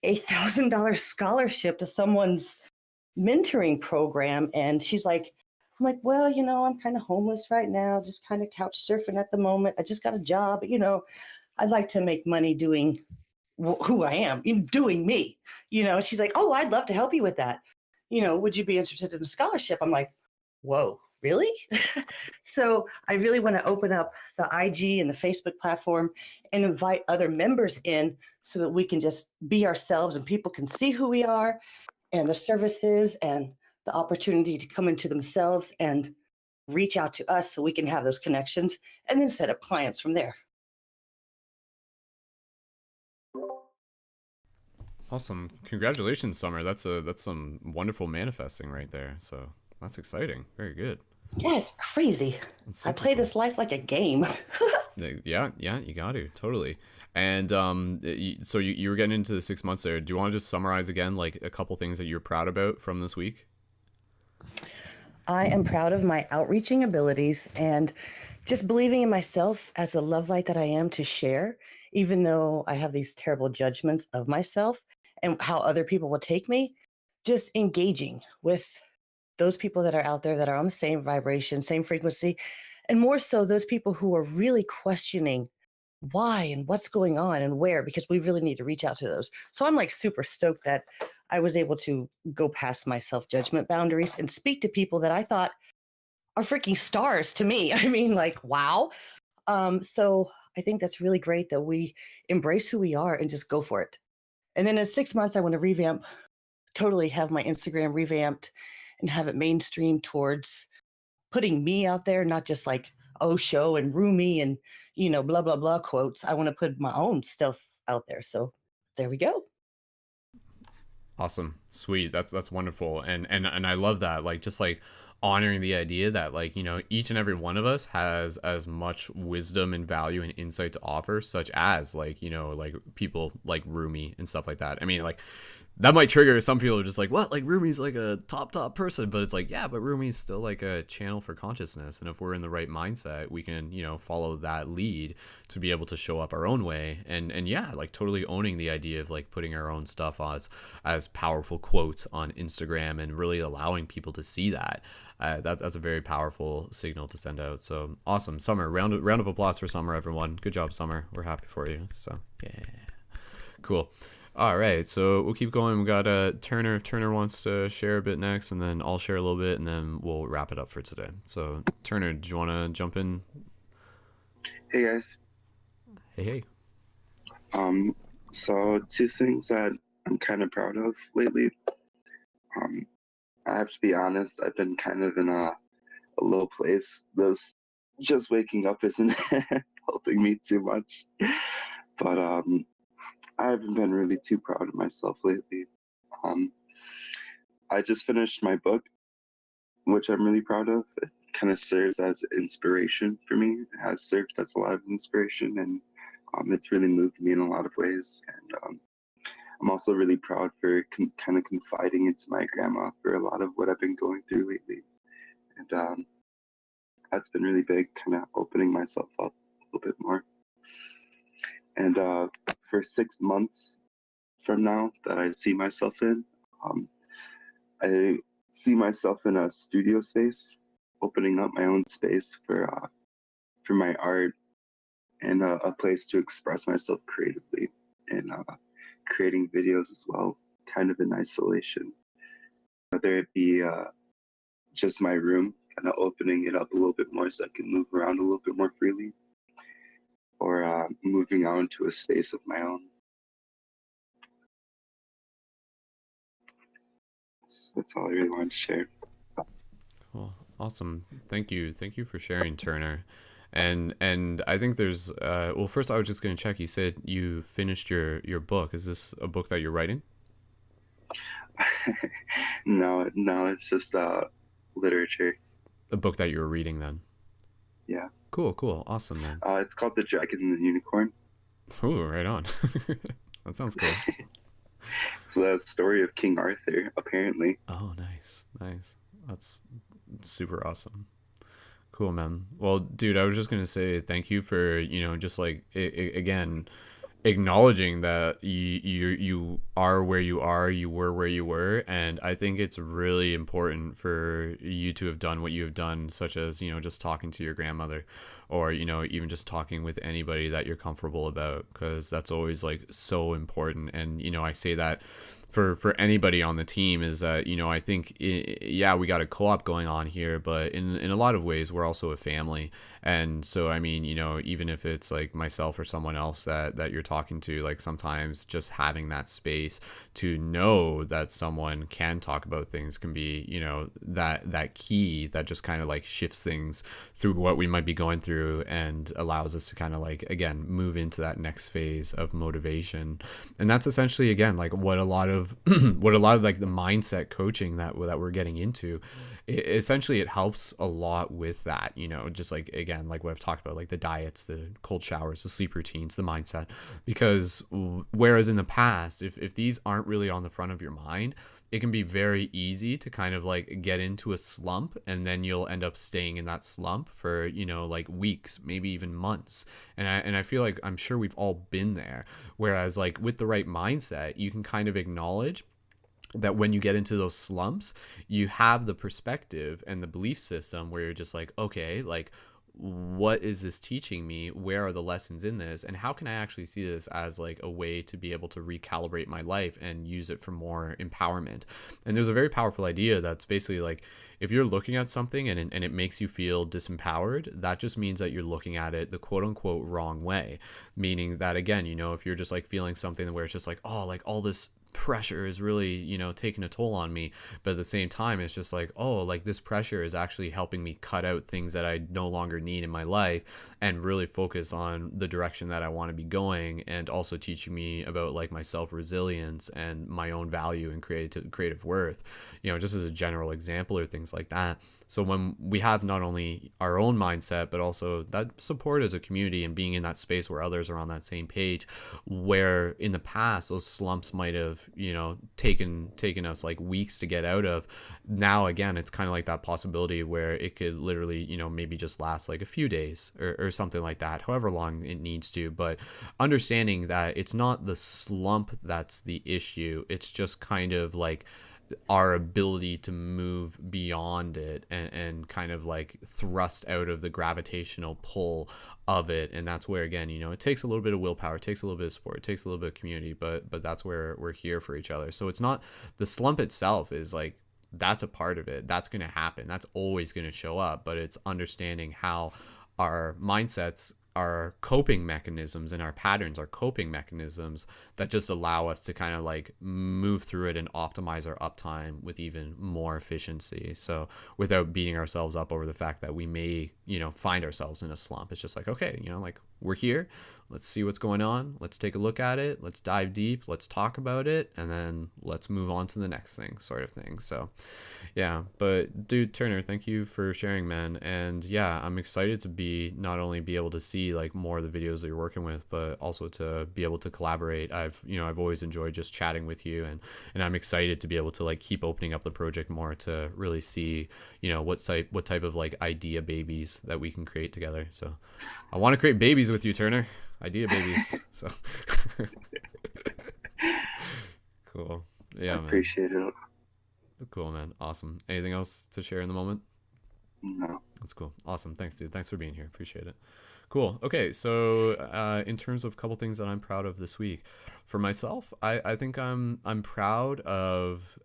$1,000 scholarship to someone's mentoring program. And she's like, I'm like, well, you know, I'm kind of homeless right now, just kind of couch surfing at the moment. I just got a job, you know, I'd like to make money doing who I am, doing me, you know. She's like, oh, I'd love to help you with that. You know, would you be interested in a scholarship? I'm like, whoa, really? So I really want to open up the IG and the Facebook platform and invite other members in so that we can just be ourselves and people can see who we are and the services and the opportunity to come into themselves and reach out to us so we can have those connections and then set up clients from there.
Awesome. Congratulations, Summer. That's some wonderful manifesting right there. So that's exciting. Very good.
Yeah, it's crazy. I play this life like a game.
Yeah, you got to totally. And so you were getting into the 6 months there. Do you want to just summarize again, like a couple things that you're proud about from this week?
I am proud of my outreaching abilities and just believing in myself as a love light that I am to share, even though I have these terrible judgments of myself and how other people will take me. Just engaging with those people that are out there that are on the same vibration, same frequency, and more so those people who are really questioning why and what's going on and where, because we really need to reach out to those. So I'm like super stoked that I was able to go past my self judgment boundaries and speak to people that I thought are freaking stars to me. I mean, like, wow. So I think that's really great that we embrace who we are and just go for it. And then in 6 months, I want to revamp, totally have my Instagram revamped and have it mainstream towards putting me out there, not just like Osho and Rumi and, you know, blah, blah, blah quotes. I want to put my own stuff out there. So there we go.
Awesome. Sweet. That's wonderful. And I love that. Like, just like honoring the idea that, like, you know, each and every one of us has as much wisdom and value and insight to offer, such as, like, you know, like people like Rumi and stuff like that. I mean, like, that might trigger some people, are just like, what, like Rumi's like a top person, but it's like, yeah, but Rumi's still like a channel for consciousness, and if we're in the right mindset, we can, you know, follow that lead to be able to show up our own way. And yeah, like totally owning the idea of like putting our own stuff as powerful quotes on Instagram and really allowing people to see that. That's a very powerful signal to send out. So awesome. Summer, round of applause for Summer, everyone. Good job, Summer. We're happy for you. So yeah, cool. All right, so we'll keep going. We got Turner. If Turner wants to share a bit next, and then I'll share a little bit, and then we'll wrap it up for today. So Turner, do you want to jump in?
Hey guys.
Hey.
So two things that I'm kind of proud of lately. I have to be honest, I've been kind of in a low place. This just waking up isn't helping me too much. But I haven't been really too proud of myself lately. I just finished my book, which I'm really proud of. It kind of serves as inspiration for me. It has served as a lot of inspiration, and it's really moved me in a lot of ways. And I'm also really proud for kind of confiding into my grandma for a lot of what I've been going through lately. And that's been really big, kind of opening myself up a little bit more. And for 6 months from now that I see myself in, I see myself in a studio space, opening up my own space for for my art and a place to express myself creatively and creating videos as well, kind of in isolation. Whether it be just my room, kind of opening it up a little bit more so I can move around a little bit more freely, or moving out into a space of my own. That's all I really wanted to share.
Cool. Awesome. Thank you for sharing, Turner. And I think there's well, first I was just going to check, you said you finished your book. Is this a book that you're writing?
No, it's just literature.
A book that you were reading then?
Yeah.
Cool. Awesome, man.
It's called The Dragon and the Unicorn.
Ooh, right on. That sounds cool.
It's the story of King Arthur, apparently.
Oh, nice. That's super awesome. Cool, man. Well, dude, I was just gonna say thank you for, just like again, acknowledging that you are where you are, you were where you were, and I think it's really important for you to have done what you have done, such as, just talking to your grandmother, or, even just talking with anybody that you're comfortable about, because that's always like so important. And, I say that for anybody on the team is that, I think, yeah, we got a co-op going on here, but in a lot of ways, we're also a family. And so, I mean, even if it's like myself or someone else that you're talking to, like sometimes just having that space to know that someone can talk about things can be, that key that just kind of like shifts things through what we might be going through and allows us to kind of like, again, move into that next phase of motivation. And that's essentially, again, like what a lot of like the mindset coaching that we're getting into, essentially it helps a lot with that, just like, again, like what I've talked about, like the diets, the cold showers, the sleep routines, the mindset. Because whereas in the past, if these aren't really on the front of your mind, it can be very easy to kind of like get into a slump, and then you'll end up staying in that slump for, like weeks, maybe even months. And I feel like, I'm sure we've all been there. Whereas like with the right mindset, you can kind of acknowledge that when you get into those slumps, you have the perspective and the belief system where you're just like, okay, like, what is this teaching me? Where are the lessons in this? And how can I actually see this as like a way to be able to recalibrate my life and use it for more empowerment? And there's a very powerful idea that's basically like, if you're looking at something and it makes you feel disempowered, that just means that you're looking at it the quote unquote wrong way. Meaning that, again, if you're just like feeling something where it's just like, oh, like all this pressure is really, taking a toll on me, but at the same time it's just like, oh, like this pressure is actually helping me cut out things that I no longer need in my life and really focus on the direction that I want to be going, and also teaching me about like my self-resilience and my own value and creative worth, just as a general example, or things like that. So when we have not only our own mindset, but also that support as a community and being in that space where others are on that same page, where in the past those slumps might have, taken us like weeks to get out of, now again it's kind of like that possibility where it could literally, maybe just last like a few days or something like that, however long it needs to. But understanding that it's not the slump that's the issue, it's just kind of like our ability to move beyond it and kind of like thrust out of the gravitational pull of it. And that's where, again, it takes a little bit of willpower, it takes a little bit of support, it takes a little bit of community, but that's where we're here for each other. So it's not the slump itself is like, that's a part of it, that's going to happen, that's always going to show up, but it's understanding how our mindsets, our coping mechanisms, and our patterns are coping mechanisms that just allow us to kind of like move through it and optimize our uptime with even more efficiency. So without beating ourselves up over the fact that we may, find ourselves in a slump, it's just like, okay, like we're here, let's see what's going on, let's take a look at it, let's dive deep, let's talk about it, and then let's move on to the next thing, sort of thing. So yeah, but dude, Turner, thank you for sharing, man. And yeah, I'm excited to not only be able to see like more of the videos that you're working with, but also to be able to collaborate. I've always enjoyed just chatting with you, and I'm excited to be able to like keep opening up the project more to really see, what type of like idea babies that we can create together. So I want to create babies with you, Turner. Idea babies. So cool. Yeah,
I appreciate it.
Cool, man. Awesome. Anything else to share in the moment?
No.
That's cool. Awesome. Thanks, dude. Thanks for being here. Appreciate it. Cool. Okay, so in terms of a couple things that I'm proud of this week, for myself, I think I'm proud of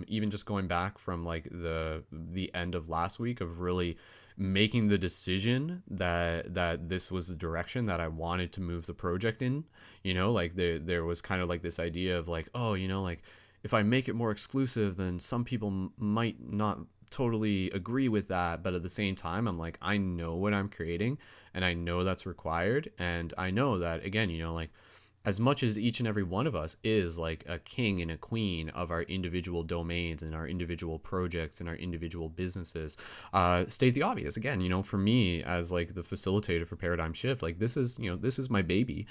even just going back from like the end of last week of really making the decision that this was the direction that I wanted to move the project in. You know, like there was kind of like this idea of like, oh, you know, like if I make it more exclusive, then some people might not totally agree with that. But at the same time, I'm like, I know what I'm creating and I know that's required. And I know that, again, you know, like as much as each and every one of us is like a king and a queen of our individual domains and our individual projects and our individual businesses, state the obvious again, you know, for me as like the facilitator for Paradigm Shift, like this is, you know, this is my baby.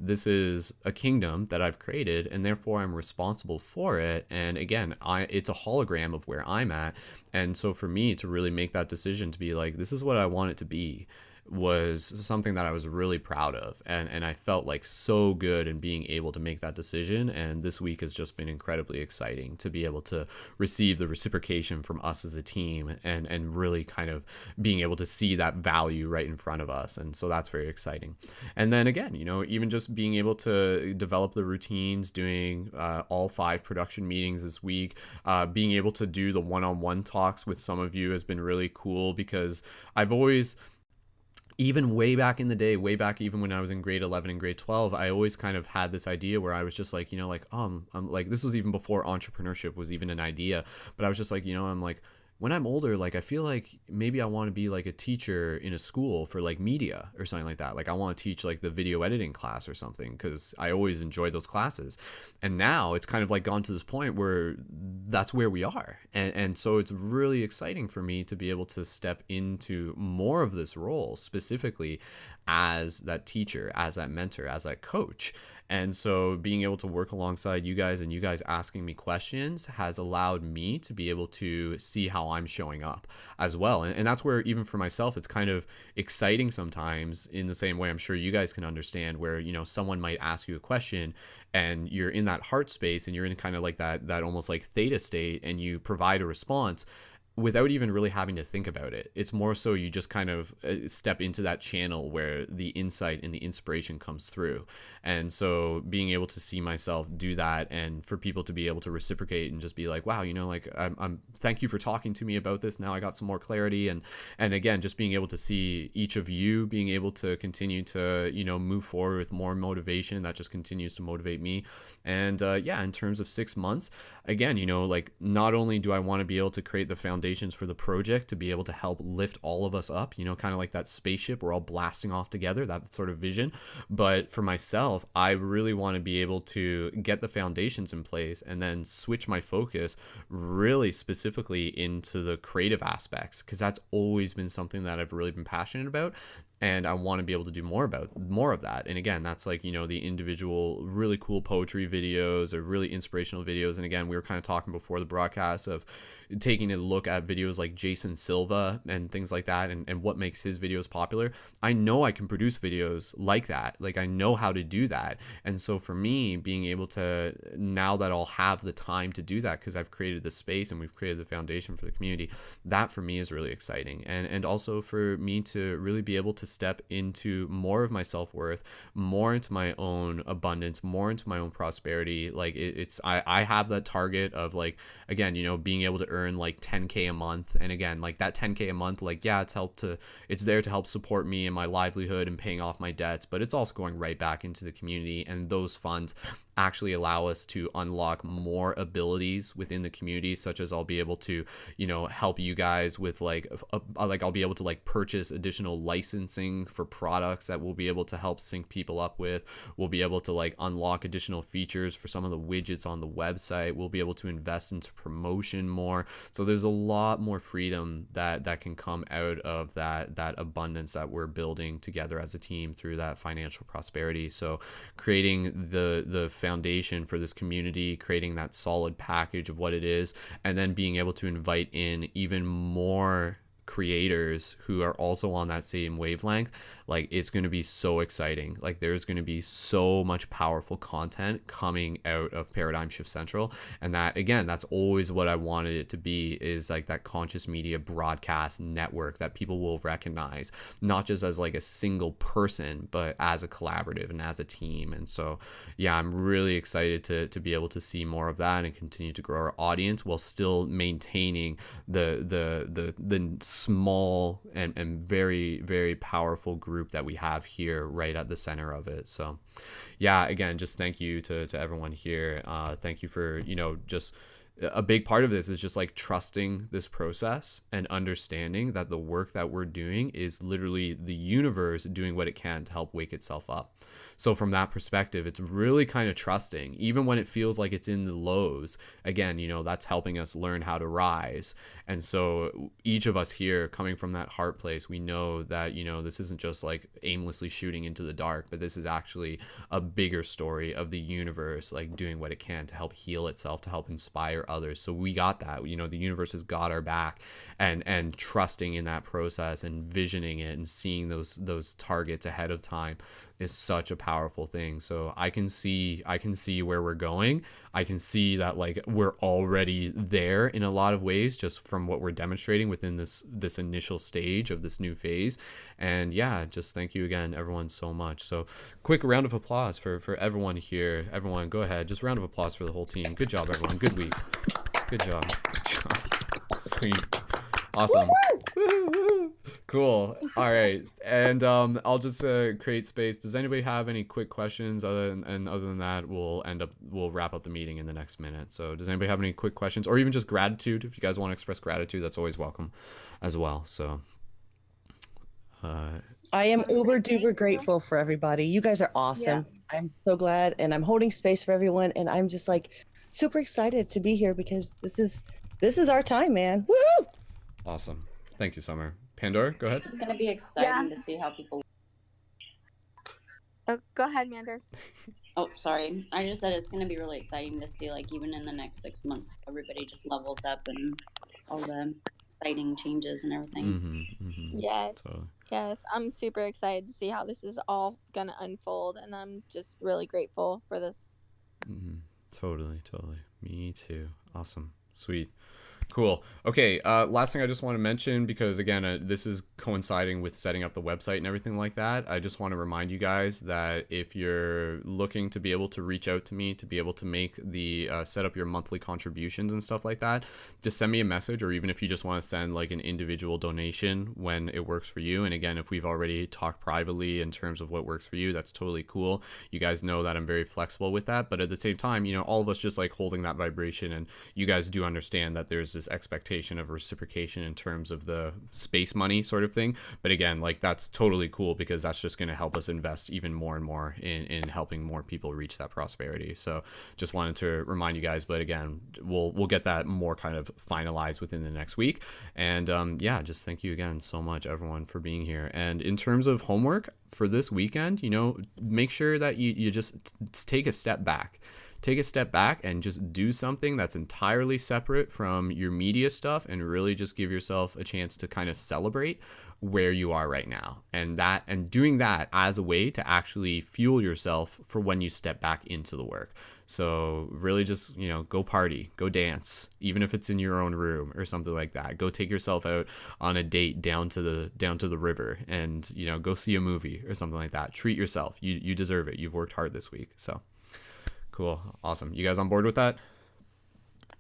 This is a kingdom that I've created and therefore I'm responsible for it. And again, it's a hologram of where I'm at. And so for me to really make that decision to be like, this is what I want it to be, was something that I was really proud of, and I felt like so good in being able to make that decision. And this week has just been incredibly exciting to be able to receive the reciprocation from us as a team, and really kind of being able to see that value right in front of us. And so that's very exciting. And then again, you know, even just being able to develop the routines, doing all 5 production meetings this week, being able to do the one-on-one talks with some of you has been really cool, because I've always, even way back in the day, way back even when I was in grade 11 and grade 12, I always kind of had this idea where I was just like, you know, like, I'm like, this was even before entrepreneurship was even an idea, but I was just like, you know, I'm like, when I'm older, like, I feel like maybe I want to be like a teacher in a school for like media or something like that. Like I want to teach like the video editing class or something, because I always enjoyed those classes. And now it's kind of like gone to this point where that's where we are. And so it's really exciting for me to be able to step into more of this role, specifically as that teacher, as that mentor, as that coach. And so being able to work alongside you guys and you guys asking me questions has allowed me to be able to see how I'm showing up as well. And that's where, even for myself, it's kind of exciting sometimes, in the same way I'm sure you guys can understand, where, you know, someone might ask you a question and you're in that heart space and you're in kind of like that almost like theta state, and you provide a response without even really having to think about it. It's more so you just kind of step into that channel where the insight and the inspiration comes through. And so being able to see myself do that, and for people to be able to reciprocate and just be like, wow, you know, like I'm thank you for talking to me about this. Now I got some more clarity. And again, just being able to see each of you being able to continue to, you know, move forward with more motivation, that just continues to motivate me. And yeah, in terms of 6 months, again, you know, like not only do I want to be able to create the foundations for the project to be able to help lift all of us up, you know, kind of like that spaceship, we're all blasting off together, that sort of vision. But for myself, I really want to be able to get the foundations in place and then switch my focus really specifically into the creative aspects, because that's always been something that I've really been passionate about. And I want to be able to do more of that. And again, that's like, you know, the individual really cool poetry videos or really inspirational videos. And again, we were kind of talking before the broadcast of taking a look at videos like Jason Silva and things like that, and what makes his videos popular. I know I can produce videos like that. Like I know how to do that. And so for me, being able to, now that I'll have the time to do that, because I've created the space and we've created the foundation for the community, that for me is really exciting. And also for me to really be able to step into more of my self-worth, more into my own abundance, more into my own prosperity. Like I have that target of like, again, you know, being able to earn like 10K a month. And again, like that 10K a month, like, yeah, it's there to help support me and my livelihood and paying off my debts, but it's also going right back into the community. And those funds actually allow us to unlock more abilities within the community, such as I'll be able to, you know, help you guys with like I'll be able to like purchase additional licensing for products that we'll be able to help sync people up with. We'll be able to like unlock additional features for some of the widgets on the website. We'll be able to invest into promotion more. So there's a lot more freedom that can come out of that abundance that we're building together as a team through that financial prosperity. So creating the foundation for this community, creating that solid package of what it is, and then being able to invite in even more creators who are also on that same wavelength, like it's going to be so exciting. Like there's going to be so much powerful content coming out of Paradigm Shift Central. And that, again, that's always what I wanted it to be, is like that conscious media broadcast network that people will recognize, not just as like a single person, but as a collaborative and as a team. And so, yeah, I'm really excited to be able to see more of that and continue to grow our audience while still maintaining the small and very, very powerful group that we have here right at the center of it. So yeah, again, just thank you to everyone here. Thank you for, just a big part of this is just like trusting this process and understanding that the work that we're doing is literally the universe doing what it can to help wake itself up. So from that perspective, it's really kind of trusting, even when it feels like it's in the lows. Again, that's helping us learn how to rise. And so each of us here, coming from that heart place, we know that, this isn't just like aimlessly shooting into the dark, but this is actually a bigger story of the universe, like doing what it can to help heal itself, to help inspire others. So we got that, the universe has got our back, and trusting in that process and visioning it and seeing those targets ahead of time is such a powerful thing. So I can see where we're going. I can see that like we're already there in a lot of ways, just from what we're demonstrating within this initial stage of this new phase. And yeah, just thank you again, everyone, so much. So quick round of applause for everyone here. Everyone, go ahead. Just round of applause for the whole team. Good job, everyone. Good week. Good job. Sweet. Awesome. Cool. All right. And I'll just create space. Does anybody have any quick questions? Other than that, we'll wrap up the meeting in the next minute. So does anybody have any quick questions, or even just gratitude? If you guys want to express gratitude, that's always welcome as well. So
I am uber duper grateful for everybody. You guys are awesome. Yeah. I'm so glad, and I'm holding space for everyone, and I'm just like super excited to be here because this is our time, man. Woo!
Awesome. Thank you, Summer. Pandora, go ahead.
It's going to be exciting to see how people...
Oh, go ahead, Manders.
Oh, sorry. I just said it's going to be really exciting to see, like, even in the next 6 months, how everybody just levels up and all the exciting changes and everything.
Mm-hmm, mm-hmm.
Yes.
Totally.
Yes. I'm super excited to see how this is all going to unfold, and I'm just really grateful for this.
Mm-hmm. Totally. Me too. Awesome. Sweet. Cool. Okay. Last thing I just want to mention, because again, this is coinciding with setting up the website and everything like that. I just want to remind you guys that if you're looking to be able to reach out to me, to be able to make the set up your monthly contributions and stuff like that, just send me a message, or even if you just want to send like an individual donation when it works for you. And again, if we've already talked privately in terms of what works for you, that's totally cool. You guys know that I'm very flexible with that. But at the same time, all of us just like holding that vibration, and you guys do understand that there's this expectation of reciprocation in terms of the space money sort of thing. But again, like that's totally cool, because that's just going to help us invest even more and more in helping more people reach that prosperity. So just wanted to remind you guys, but again, we'll get that more kind of finalized within the next week. And yeah, just thank you again so much, everyone, for being here. And in terms of homework for this weekend, make sure that you just take a step back. Take a step back and just do something that's entirely separate from your media stuff, and really just give yourself a chance to kind of celebrate where you are right now, and doing that as a way to actually fuel yourself for when you step back into the work. So really just, go party, go dance, even if it's in your own room or something like that. Go take yourself out on a date down to the river, and, go see a movie or something like that. Treat yourself. You deserve it. You've worked hard this week. So cool. Awesome. You guys on board with that?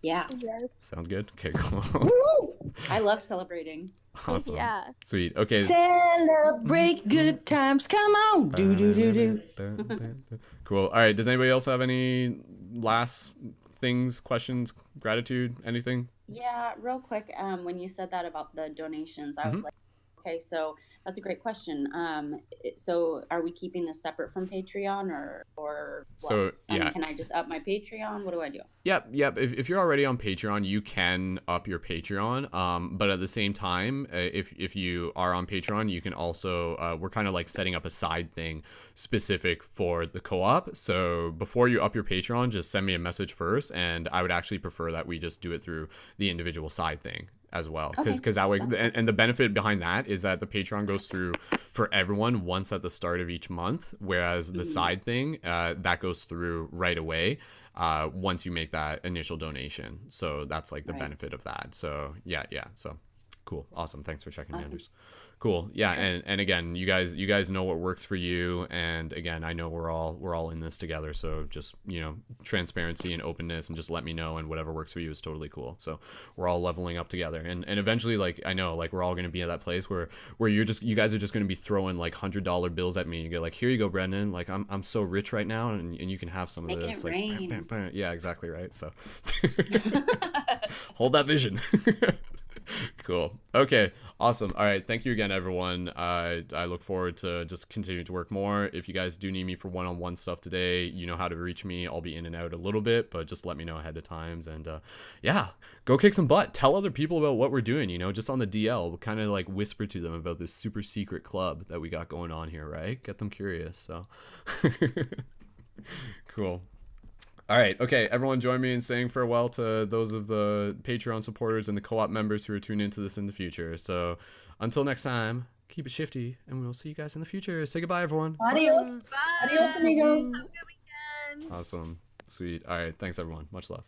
Yeah.
Yes.
Sound good? Okay, cool.
I love celebrating.
Awesome.
Yeah.
Sweet. Okay.
Celebrate good times. Come on. Do.
Cool. All right. Does anybody else have any last things, questions, gratitude, anything?
Yeah, real quick. When you said that about the donations, I was like, okay, so that's a great question. So are we keeping this separate from Patreon, or what?
So yeah,
can I just up my Patreon? What do I do?
Yep. If you're already on Patreon, you can up your Patreon. But at the same time, if you are on Patreon, you can also, we're kind of like setting up a side thing specific for the co-op. So before you up your Patreon, just send me a message first, and I would actually prefer that we just do it through the individual side thing. as well,
Okay,
because that way,
that's cool.
and the benefit behind that is that the Patreon goes through for everyone once at the start of each month, whereas the side thing that goes through right away once you make that initial donation. So that's like the
Right.
benefit of that. So yeah, so cool, awesome, thanks for checking in,
Awesome.
Andrews. Cool. Yeah,
Sure.
and again, you guys know what works for you, and again, I know we're all in this together, so just, you know, transparency and openness, and just let me know, and whatever works for you is totally cool. So we're all leveling up together, and eventually, like, I know, like, we're all going to be at that place where you guys are just going to be throwing like $100 bills at me, and you go like, here you go, Brendon, like, I'm so rich right now, and you can have some of
Making
this,
it
like,
rain.
bam, bam, bam. Yeah, exactly right. So hold that vision. Cool. Okay. Awesome. All right. Thank you again, everyone. I look forward to just continuing to work more. If you guys do need me for one-on-one stuff today, you know how to reach me. I'll be in and out a little bit, but just let me know ahead of times. And yeah, go kick some butt. Tell other people about what we're doing, you know, just on the DL. We'll kind of like whisper to them about this super secret club that we got going on here, right? Get them curious. So cool. All right. Okay. Everyone join me in saying farewell to those of the Patreon supporters and the co-op members who are tuned into this in the future. So until next time, keep it shifty, and we'll see you guys in the future. Say goodbye, everyone.
Adios.
Bye.
Adios, amigos.
Have a good weekend.
Awesome. Sweet. All right. Thanks, everyone. Much love.